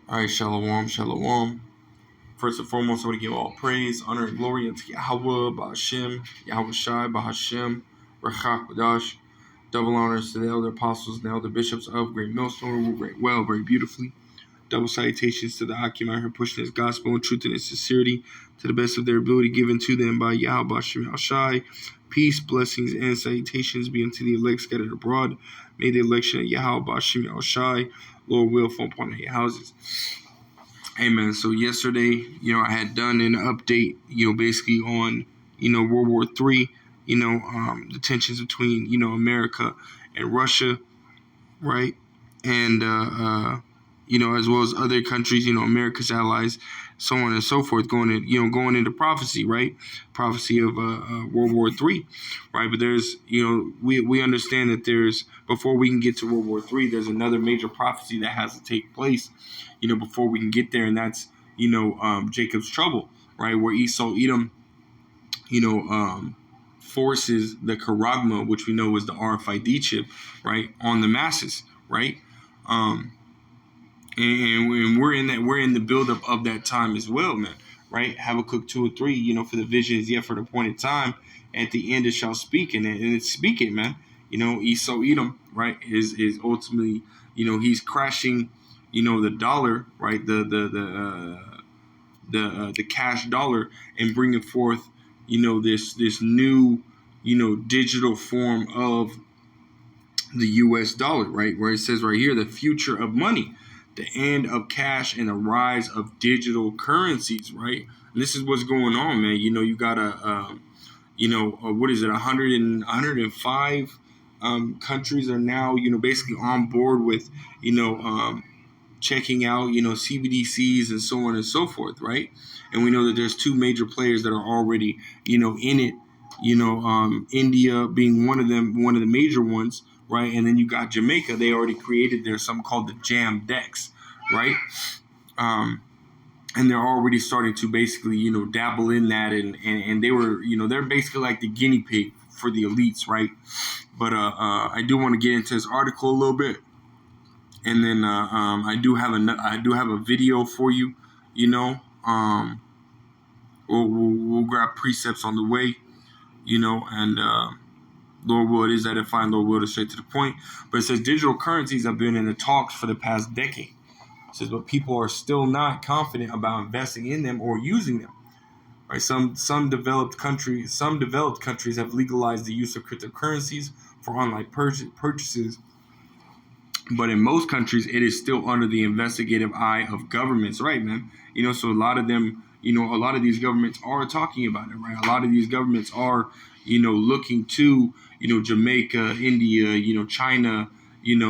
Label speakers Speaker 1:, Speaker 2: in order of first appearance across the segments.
Speaker 1: All right, shalom, shalom. First and foremost, I want to give all praise, honor, and glory unto Yahweh, Ba'ashem, Yahweh Shai, Bahashem, Rachak, Badash. Double honors to the elder apostles and the elder bishops of Great Millstone, who rule very well, very beautifully. Double salutations to the Hakim out here pushing his gospel and truth and its sincerity to the best of their ability given to them by Yahweh, Ba'ashem, Yahweh Shai. Peace, blessings, and salutations be unto the elect scattered abroad. May the election of Yahweh, Ba'ashem, Yahweh Shai, Lord will fall upon their houses. Amen. So yesterday, I had done an update, basically on, World War III, the tensions between, America and Russia, right? And, as well as other countries, America's allies, so on and so forth, going into prophecy, right? Prophecy of World War III, right? But there's, we understand that before we can get to World War III, there's another major prophecy that has to take place, before we can get there, and that's, Jacob's trouble, right? Where Esau, Edom, forces the charagma, which we know is the RFID chip, right, on the masses, right? And we're in the buildup of that time as well, man. Right? Habakkuk 2:3, for the vision is yet for the appointed time. At the end it shall speak, and it's speaking, man. Esau Edom, right, is ultimately, he's crashing, the dollar, right, the cash dollar, and bringing forth, this new, digital form of the U.S. dollar, right, where it says right here, the future of money, the end of cash, and the rise of digital currencies, right? And this is what's going on, man. You got what is it, 105 countries are now, basically on board with, checking out, CBDCs and so on and so forth, right? And we know that there's two major players that are already, in it, India being one of them, one of the major ones, right? And then you got Jamaica. They already created their something called the Jam Dex, right? And they're already starting to basically, dabble in that, and they were, they're basically like the guinea pig for the elites, right? But I do want to get into this article a little bit, and then I do have a video for you, we'll grab precepts on the way, and Lord will, it is that fine, Lord will, to straight to the point. But it says digital currencies have been in the talks for the past decade. It says, but people are still not confident about investing in them or using them. Right? Some developed countries have legalized the use of cryptocurrencies for online purchases. But in most countries, it is still under the investigative eye of governments, right, man? So a lot of them, a lot of these governments are talking about it, right? A lot of these governments are, looking to, Jamaica, India, China,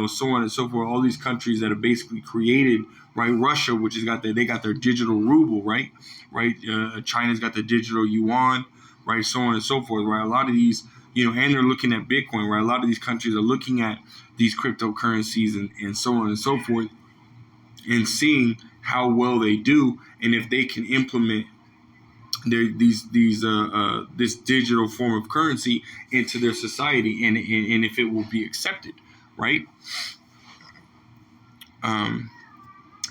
Speaker 1: so on and so forth. All these countries that have basically created, right? Russia, which has got they got their digital ruble, right? Right. China's got the digital yuan, right? So on and so forth, right? A lot of these, and they're looking at Bitcoin, right? A lot of these countries are looking at these cryptocurrencies and so on and so forth, and seeing how well they do, and if they can implement this digital form of currency into their society, and if it will be accepted, right?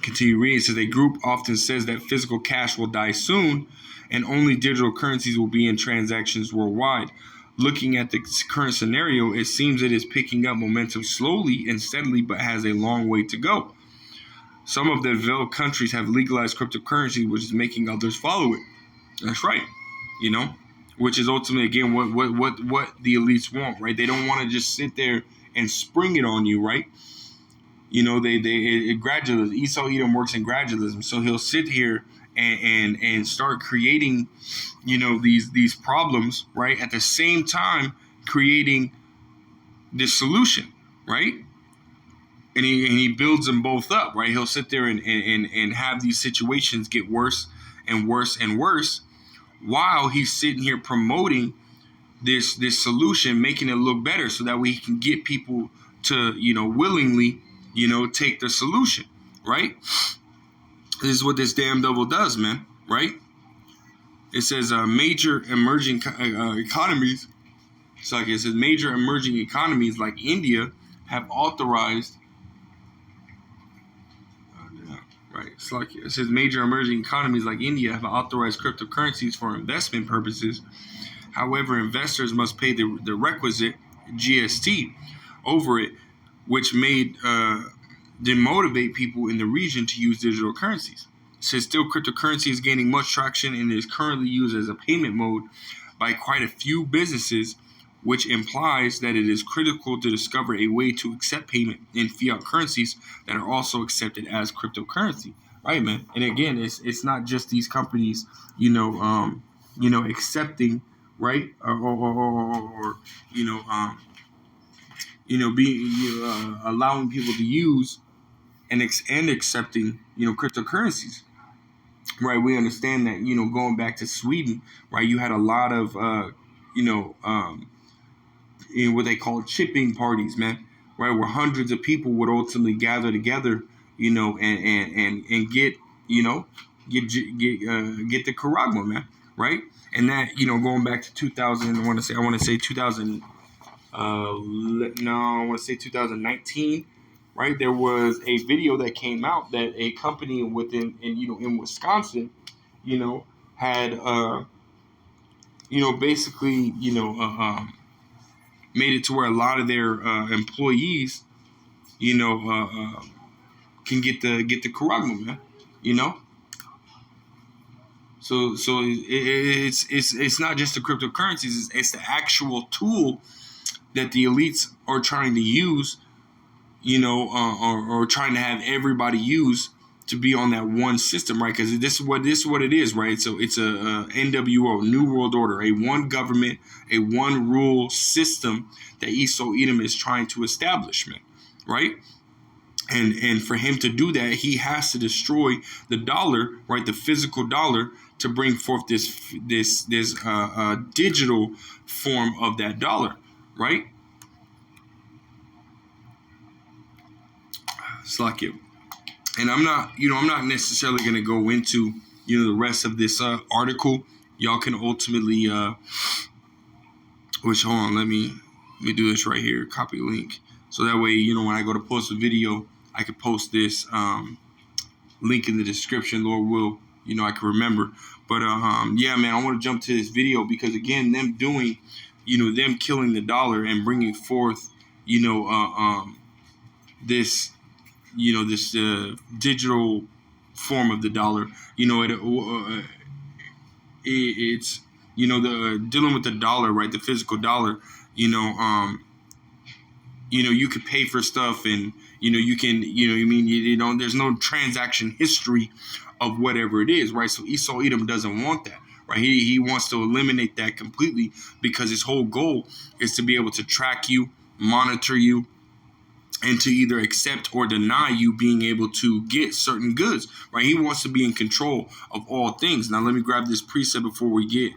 Speaker 1: Continue reading. It says a group often says that physical cash will die soon, and only digital currencies will be in transactions worldwide. Looking at the current scenario, it seems it is picking up momentum slowly and steadily, but has a long way to go. Some of the developed countries have legalized cryptocurrency, which is making others follow it. That's right, which is ultimately, again, what the elites want, right? They don't want to just sit there and spring it on you, right? Gradualism. Esau Edom works in gradualism, so he'll sit here and start creating, these problems, right? At the same time, creating this solution, right? And he builds them both up, right? He'll sit there and have these situations get worse and worse and worse, while he's sitting here promoting this solution, making it look better, so that way he can get people to, willingly, take the solution, right? This is what this damn devil does, man, right? It says major emerging economies. So like it says major emerging economies like India have authorized, right? It's like it says major emerging economies like India have authorized cryptocurrencies for investment purposes. However, investors must pay the requisite GST over it, which made demotivate people in the region to use digital currencies. It says still cryptocurrency is gaining much traction and is currently used as a payment mode by quite a few businesses, which implies that it is critical to discover a way to accept payment in fiat currencies that are also accepted as cryptocurrency. Right, man. And again, it's not just these companies, accepting, right, or being allowing people to use and accepting, cryptocurrencies. Right, we understand that, going back to Sweden, right, you had a lot of, what they call chipping parties, man, right, where hundreds of people would ultimately gather together, and get, get the Karagma, man, right, and that, going back to 2000, I want to say 2000, I want to say 2019. Right, there was a video that came out that a company in Wisconsin, had basically made it to where a lot of their employees, can get the Karagma, man, So it's not just the cryptocurrencies; it's the actual tool that the elites are trying to use, or trying to have everybody use to be on that one system, right? Because this is what it is, right? So it's a NWO, New World Order, a one government, a one rule system that Esau Edom is trying to establish, man, right? And for him to do that, he has to destroy the dollar, right? The physical dollar, to bring forth this digital form of that dollar, right? It's like it. And I'm not necessarily going to go into, the rest of this article. Y'all can ultimately, hold on, let me do this right here. Copy link. So that way, when I go to post a video, I can post this link in the description. Lord will, I can remember. But yeah, man, I want to jump to this video because again, them doing, them killing the dollar and bringing forth, this, this digital form of the dollar. It's the dealing with the dollar, right? The physical dollar. You could pay for stuff, and you can, there's no transaction history of whatever it is, right? So Esau Edom doesn't want that, right? He wants to eliminate that completely because his whole goal is to be able to track you, monitor you, and to either accept or deny you being able to get certain goods, right? He wants to be in control of all things. Now, let me grab this precept before we get,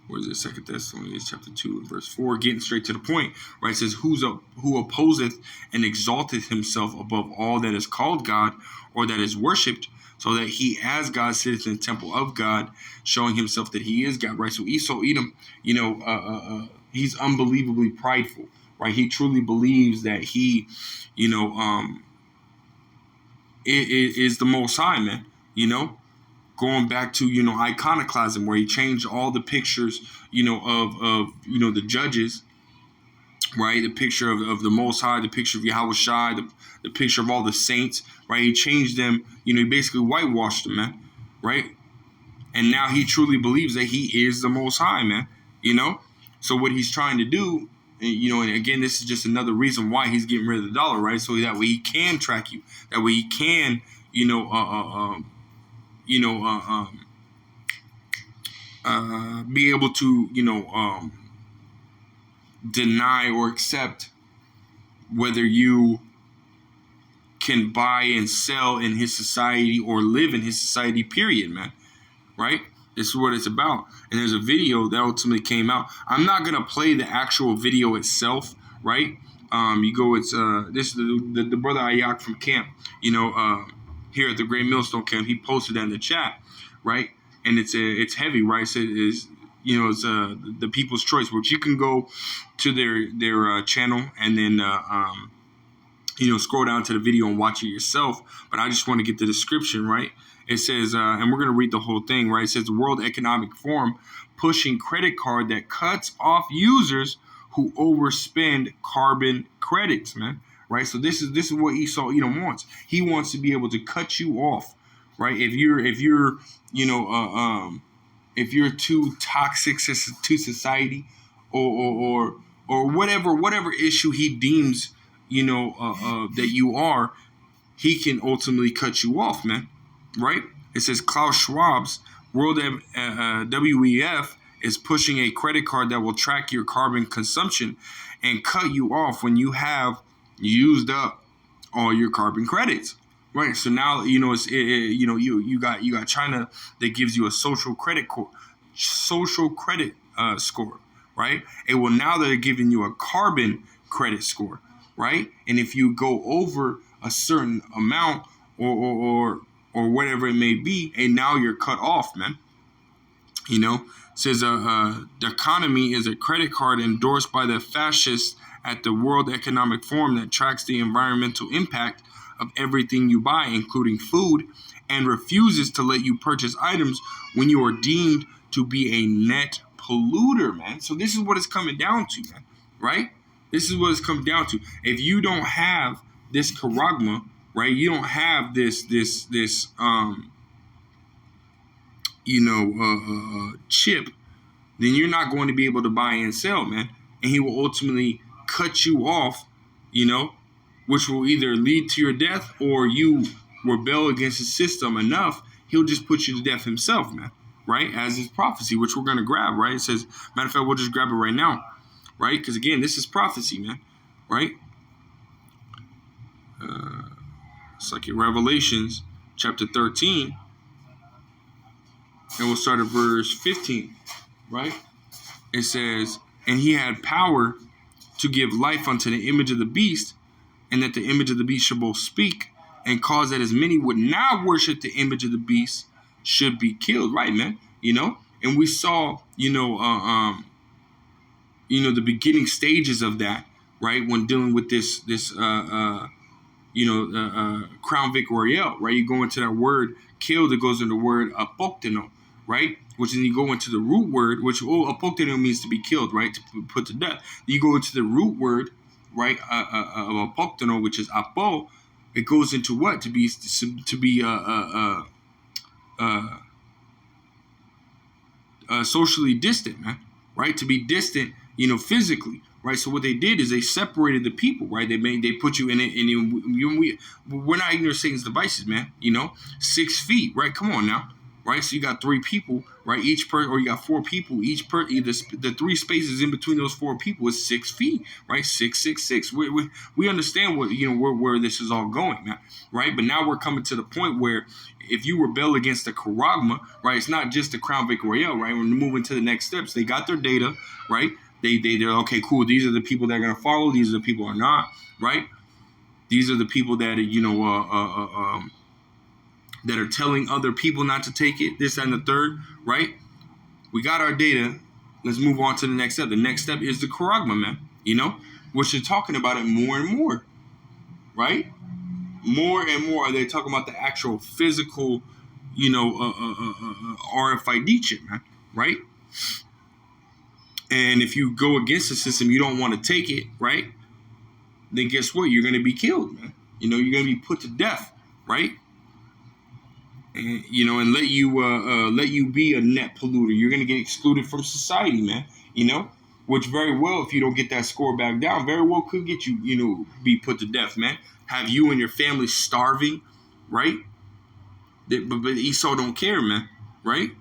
Speaker 1: what is it? 2 Thessalonians chapter 2 and verse 4, getting straight to the point, right? It says, who opposeth and exalteth himself above all that is called God or that is worshipped, so that he as God sitteth in the temple of God, showing himself that he is God, right? So Esau Edom, he's unbelievably prideful, right? He truly believes that he, is the Most High, man, going back to, iconoclasm, where he changed all the pictures, of the judges, right? The picture of the Most High, the picture of Yahweh Shai, the picture of all the saints, right? He changed them, he basically whitewashed them, man, right? And now he truly believes that he is the Most High, man, So what he's trying to do, and again, this is just another reason why he's getting rid of the dollar, right? So that way he can track you, that way he can, be able to, deny or accept whether you can buy and sell in his society or live in his society, period, man. Right? This is what it's about. And there's a video that ultimately came out. I'm not going to play the actual video itself, right? It's this is the brother Ayak from camp, here at the Great Millstone camp. He posted that in the chat, right? And it's heavy, right? So it's the People's Choice, which you can go to their channel and then scroll down to the video and watch it yourself. But I just want to get the description, right? It says, and we're going to read the whole thing, right? It says the World Economic Forum pushing credit card that cuts off users who overspend carbon credits, man. Right? So this is what Esau Edom wants. He wants to be able to cut you off, right? If you're if you're too toxic to society, or whatever issue he deems that you are, he can ultimately cut you off, man. Right? It says Klaus Schwab's World WEF is pushing a credit card that will track your carbon consumption and cut you off when you have used up all your carbon credits. Right? So now you got China that gives you a social credit score. Right? Now they're giving you a carbon credit score. Right? And if you go over a certain amount or whatever it may be, and now you're cut off, man. It says the economy is a credit card endorsed by the fascists at the World Economic Forum that tracks the environmental impact of everything you buy, including food, and refuses to let you purchase items when you are deemed to be a net polluter, man. So this is what it's coming down to, man. Right? This is what it's coming down to. If you don't have this charagma, right? You don't have this chip, then you're not going to be able to buy and sell, man. And he will ultimately cut you off, which will either lead to your death, or you rebel against the system enough, he'll just put you to death himself, man. Right? As his prophecy, which we're going to grab, right? It says, matter of fact, we'll just grab it right now, right? Because again, this is prophecy, man. Right? It's like in Revelations chapter 13, and we'll start at verse 15, right? It says, and he had power to give life unto the image of the beast, and that the image of the beast should both speak, and cause that as many would not worship the image of the beast should be killed, right, man? And we saw, the beginning stages of that, right? When dealing with this Crown Vic Royale, right? You go into that word killed, it goes into the word apokteno, right? Which then you go into the root word, which apokteno means to be killed, right? To put to death. You go into the root word, right? Of apokteno, which is apo. It goes into what? To be socially distant, man, right? To be distant, physically. Right, so what they did is they separated the people. Right, they put you in it, and we're not ignorant of Satan's devices, man. 6 feet. Right, come on now. Right, so you got 3 people. Right, or you got 4 people. The 3 spaces in between those 4 people is 6 feet. Right, 6, 6, 6. We understand what where this is all going, man. Right, but now we're coming to the point where if you rebel against the charagma, right, it's not just the Crown Vic Royale. Right, we're moving to the next steps. They got their data. Right. They're okay, cool. These are the people that are gonna follow. These are the people who are not, right? These are the people that that are telling other people not to take it. This and the third, right? We got our data. Let's move on to the next step. The next step is the charagma, man. Which they're talking about it more and more, right? More and more, they're talking about the actual physical, RFID chip, man, right? And if you go against the system, you don't want to take it, right? Then guess what? You're going to be killed, man. You're going to be put to death, right? And and let you be a net polluter. You're going to get excluded from society, man. Which very well, if you don't get that score back down, very well could get you, be put to death, man. Have you and your family starving, right? But Esau don't care, man, right?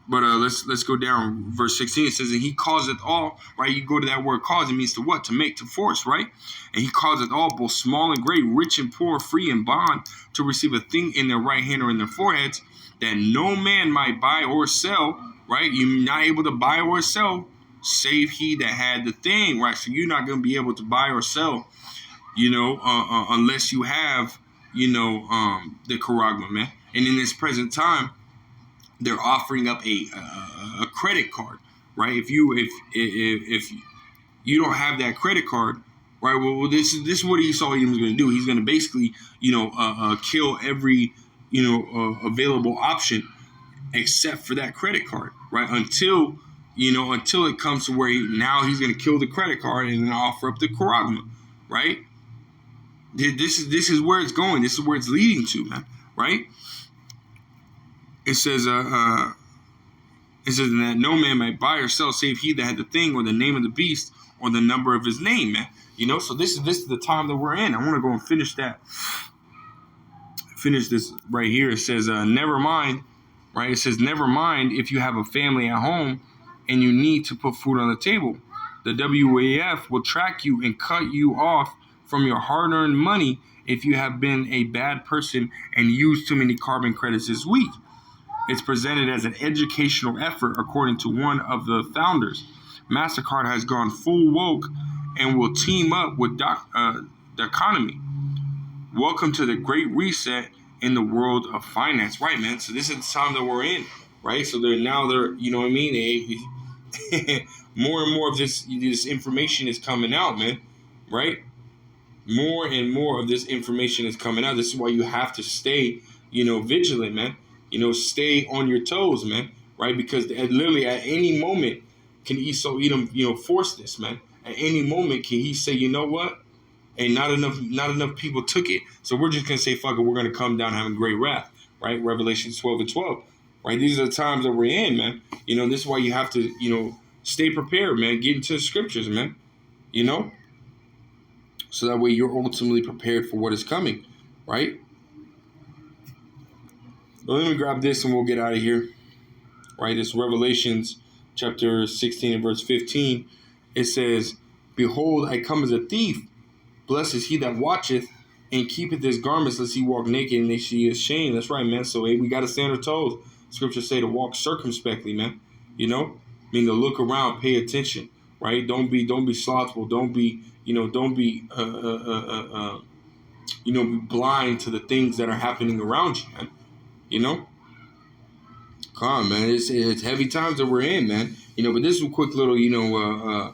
Speaker 1: But let's go down. Verse 16, it says, and he causeth all, right? You go to that word cause, it means to what? To make, to force, right? And he causeth all, both small and great, rich and poor, free and bond, to receive a thing in their right hand or in their foreheads, that no man might buy or sell, right? You're not able to buy or sell, save he that had the thing, right? So you're not going to be able to buy or sell, unless you have, the charagma, man. And in this present time, they're offering up a credit card, right? If you don't have that credit card, right? Well, this is what Esau Edom's going to do. He's going to basically, kill every, available option except for that credit card, right? Until it comes to where he's going to kill the credit card and then offer up the charagma, right? This is where it's going. This is where it's leading to, man, right? It says, that no man might buy or sell save he that had the thing or the name of the beast or the number of his name, man. So this is the time that we're in. I want to go and finish this right here. It says, never mind, right? It says, never mind if you have a family at home and you need to put food on the table. The WAF will track you and cut you off from your hard-earned money if you have been a bad person and used too many carbon credits this week. It's presented as an educational effort, according to one of the founders. MasterCard has gone full woke and will team up with the economy. Welcome to the Great Reset in the world of finance, right, man? So this is the time that we're in, right? So they're you know what I mean? More and more of this information is coming out, man, right? More and more of this information is coming out. This is why you have to stay, vigilant, man. Stay on your toes, man, right? Because literally at any moment can Esau Edom, force this, man. At any moment can he say, you know what? And not enough people took it. So we're just going to say, fuck it, we're going to come down having great wrath, right? Revelation 12:12, right? These are the times that we're in, man. This is why you have to, stay prepared, man. Get into the scriptures, man, So that way you're ultimately prepared for what is coming, right? Well, let me grab this and we'll get out of here, right? It's Revelations chapter 16 and verse 15. It says, behold, I come as a thief. Blessed is he that watcheth and keepeth his garments, lest he walk naked and they see his shame. That's right, man. So, hey, we got to stay on our toes. Scriptures say to walk circumspectly, man. To look around, pay attention, right? Don't be slothful. Don't be, be blind to the things that are happening around you, man. Come on, man. It's heavy times that we're in, man. But this is a quick little, charagma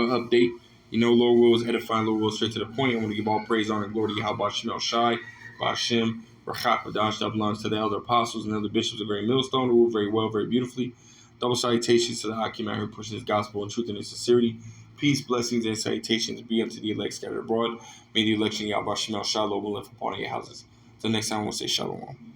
Speaker 1: update. Lord wills edifying, Lord wills straight to the point. I want to give all praise, honor, and glory to Yahweh Shemel Shai, Bashem, Rachat, Badash, that belongs to the elder apostles and other bishops of Great Millstone, who rule very well, very beautifully. Double salutations to the Akim out here pushing his gospel in truth and in sincerity. Peace, blessings, and salutations be unto the elect scattered abroad. May the election Yahweh Shemel Shai, Lord will live upon your houses. Till next time, we'll say shalom.